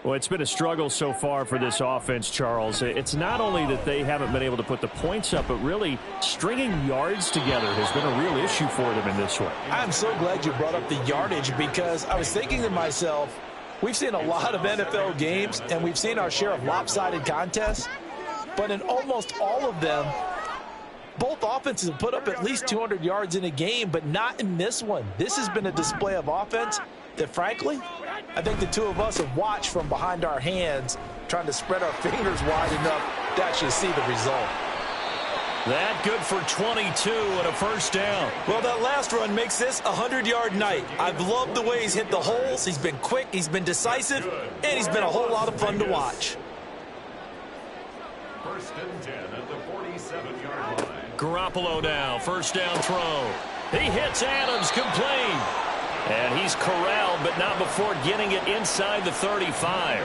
Speaker 4: Well, it's been a struggle so far for this offense, Charles. It's not only that they haven't been able to put the points up, but really stringing yards together has been a real issue for them in this one.
Speaker 5: I'm so glad you brought up the yardage, because I was thinking to myself, we've seen a lot of NFL games, and we've seen our share of lopsided contests, but in almost all of them, both offenses have put up at least 200 yards in a game, but not in this one. This has been a display of offense that, frankly, I think the two of us have watched from behind our hands, trying to spread our fingers wide enough to actually see the result.
Speaker 4: That good for 22 and a first down.
Speaker 5: Well, that last run makes this a 100-yard night. I've loved the way he's hit the holes. He's been quick, he's been decisive, and he's been a whole lot of fun to watch.
Speaker 8: First and 10 at the 47-yard line.
Speaker 4: Garoppolo now, first down throw. He hits Adams, complete. And he's corralled, but not before getting it inside the 35.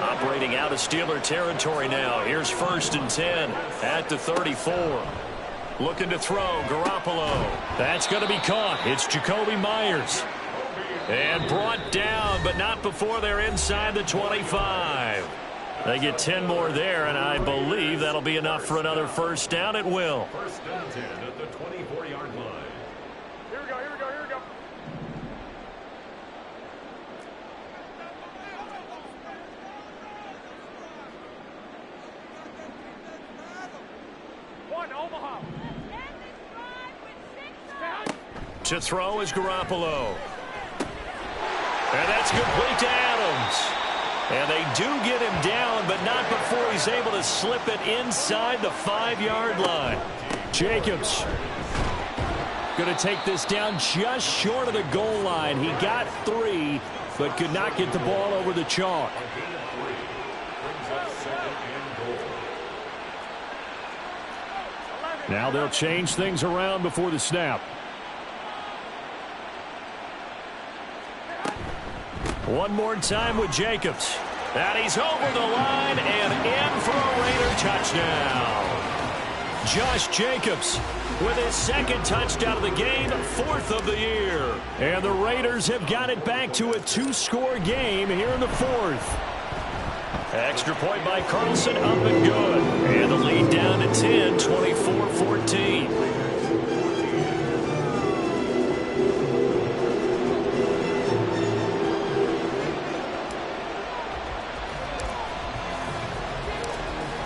Speaker 4: Operating out of Steeler territory now. Here's first and 10 at the 34. Looking to throw, Garoppolo. That's going to be caught. It's Jacoby Myers. And brought down, but not before they're inside the 25. They get 10 more there, and I believe that'll be enough for another first down. It will.
Speaker 8: First and 10 at the 24-yard line.
Speaker 6: Here we go. One, Omaha.
Speaker 4: To throw is Garoppolo. And that's complete to Adams. And they do get him down, but not before he's able to slip it inside the 5-yard line. Jacobs going to take this down just short of the goal line. He got 3, but could not get the ball over the chalk. Now they'll change things around before the snap. One more time with Jacobs. And he's over the line and in for a Raider touchdown. Josh Jacobs with his second touchdown of the game, 4th of the year. And the Raiders have got it back to a 2-score game here in the 4th. Extra point by Carlson, up and good. And the lead down to 10, 24-14.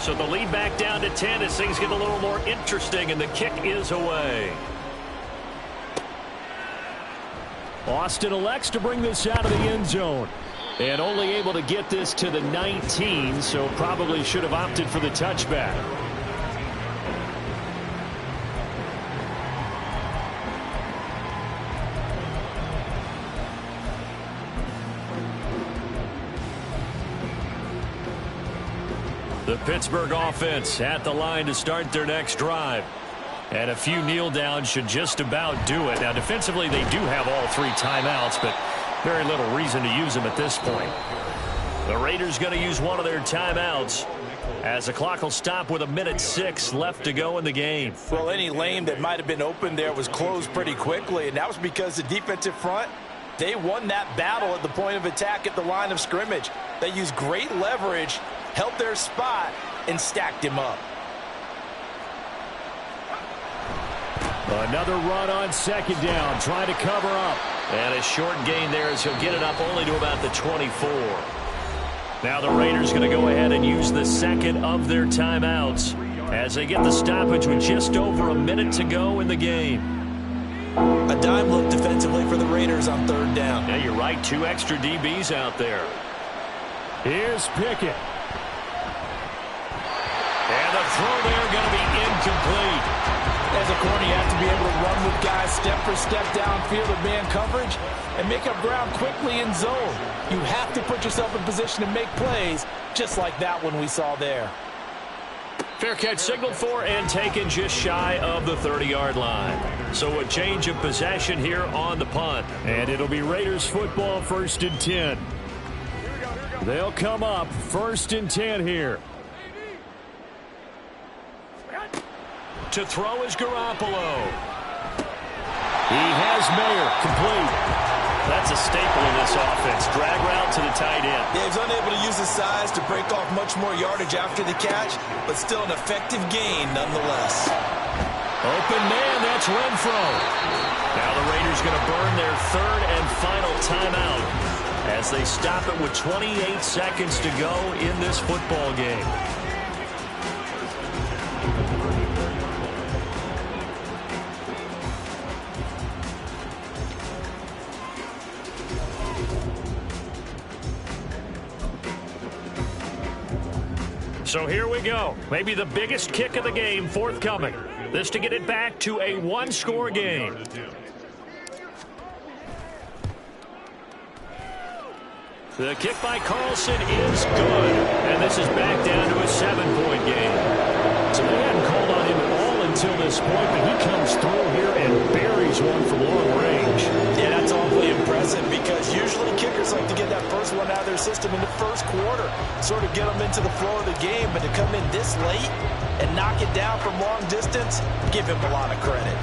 Speaker 4: So the lead back down to 10 as things get a little more interesting, and the kick is away. Austin elects to bring this out of the end zone. And only able to get this to the 19, so probably should have opted for the touchback. The Pittsburgh offense at the line to start their next drive. And a few kneel downs should just about do it. Now, defensively, they do have all 3 timeouts, but very little reason to use them at this point. The Raiders going to use one of their timeouts. as the clock will stop with 1:06 left to go in the game.
Speaker 7: Well, any lane that might have been open there was closed pretty quickly, and that was because the defensive front, they won that battle at the point of attack at the line of scrimmage. They used great leverage, held their spot, and stacked him up.
Speaker 4: Another run on second down, trying to cover up. And a short gain there as he'll get it up only to about the 24. Now the Raiders going to go ahead and use the second of their timeouts as they get the stoppage with just over a minute to go in the game.
Speaker 7: A dime look defensively for the Raiders on third down.
Speaker 4: Yeah, you're right. 2 extra DBs out there. Here's Pickett. And the throw there going to be incomplete.
Speaker 7: As a corner, you have to be able to run with guys step for step downfield of man coverage and make up ground quickly in zone. You have to put yourself in position to make plays, just like that one we saw there.
Speaker 4: Fair catch signaled for and taken just shy of the 30-yard line. So a change of possession here on the punt. And it'll be Raiders football, 1st and 10. They'll come up 1st and 10 here. To throw is Garoppolo. He has Mayer complete. That's a staple in this offense. Drag route to the tight end.
Speaker 7: Yeah, he's unable to use his size to break off much more yardage after the catch, but still an effective gain nonetheless.
Speaker 4: Open man, that's Renfro. Now the Raiders going to burn their 3rd and final timeout as they stop it with 28 seconds to go in this football game. So here we go. Maybe the biggest kick of the game forthcoming. This to get it back to a 1-score game. The kick by Carlson is good. And this is back down to a 7-point game. So they hadn't called on him at all until this point, but he comes through here and buries one from long range.
Speaker 7: Yeah, that's awfully impressive because usually kickers like to get that first one out of their system in the first quarter, sort of get them into the flow of the game, but to come in this late and knock it down from long distance, give him a lot of credit.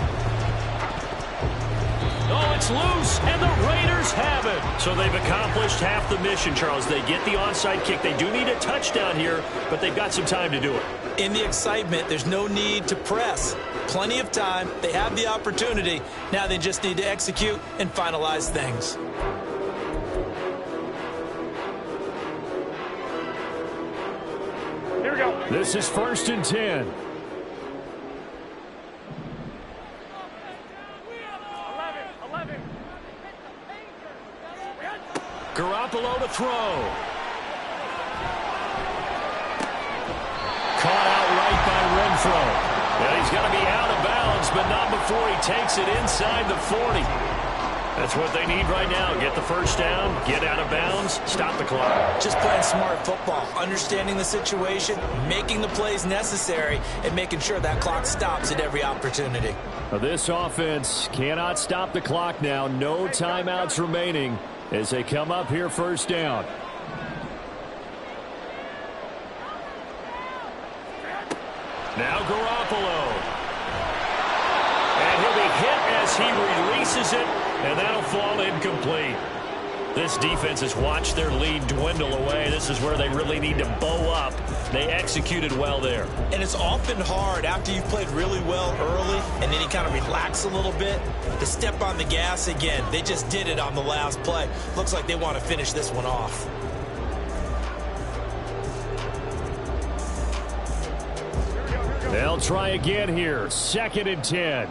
Speaker 4: Oh, it's loose, and the Raiders have it. So they've accomplished half the mission, Charles. They get the onside kick. They do need a touchdown here, but they've got some time to do it.
Speaker 7: In the excitement, there's no need to press. Plenty of time. They have the opportunity. Now they just need to execute and finalize things.
Speaker 6: Here we go.
Speaker 4: This is 1st and 10. Garoppolo to throw. Caught out right by Renfro. And he's going to be out of bounds, but not before he takes it inside the 40. That's what they need right now. Get the first down, get out of bounds, stop the clock.
Speaker 7: Just playing smart football, understanding the situation, making the plays necessary, and making sure that clock stops at every opportunity.
Speaker 4: This offense cannot stop the clock now. No timeouts remaining as they come up here 1st down. Now Garoppolo. And he'll be hit as he releases it, and that'll fall incomplete. This defense has watched their lead dwindle away. This is where they really need to bow up. They executed well there.
Speaker 7: And it's often hard after you've played really well early and then you kind of relax a little bit to step on the gas again. They just did it on the last play. Looks like they want to finish this one off.
Speaker 4: They'll try again here. 2nd and 10.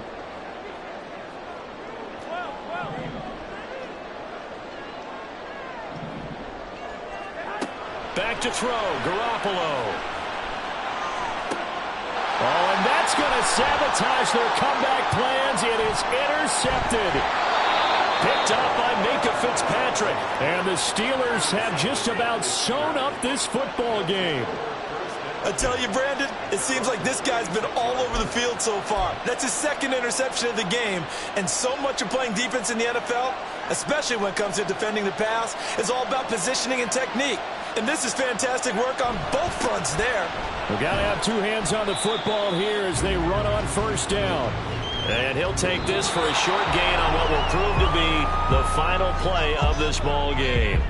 Speaker 4: Back to throw, Garoppolo. Oh, and that's going to sabotage their comeback plans. It is intercepted. Picked up by Minka Fitzpatrick. And the Steelers have just about sewn up this football game.
Speaker 7: I tell you, Brandon, it seems like this guy's been all over the field so far. That's his 2nd interception of the game. And so much of playing defense in the NFL, especially when it comes to defending the pass, is all about positioning and technique. And this is fantastic work on both fronts there.
Speaker 4: We got to have two hands on the football here as they run on first down. And he'll take this for a short gain on what will prove to be the final play of this ball game.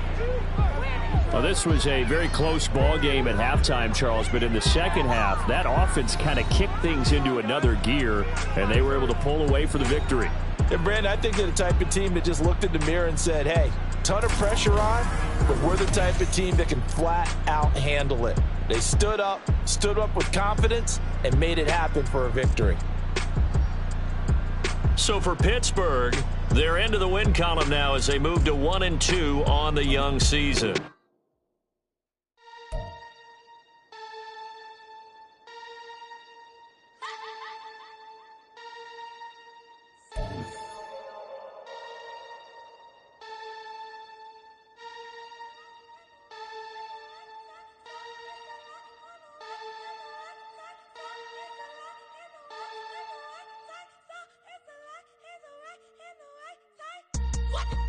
Speaker 4: Well, this was a very close ball game at halftime, Charles, but in the second half, that offense kind of kicked things into another gear, and they were able to pull away for the victory.
Speaker 7: And, Brandon, I think they're the type of team that just looked in the mirror and said, hey, ton of pressure on, but we're the type of team that can flat out handle it. They stood up with confidence, and made it happen for a victory.
Speaker 4: So for Pittsburgh, they're into the win column now as they move to 1-2 on the young season.
Speaker 9: What?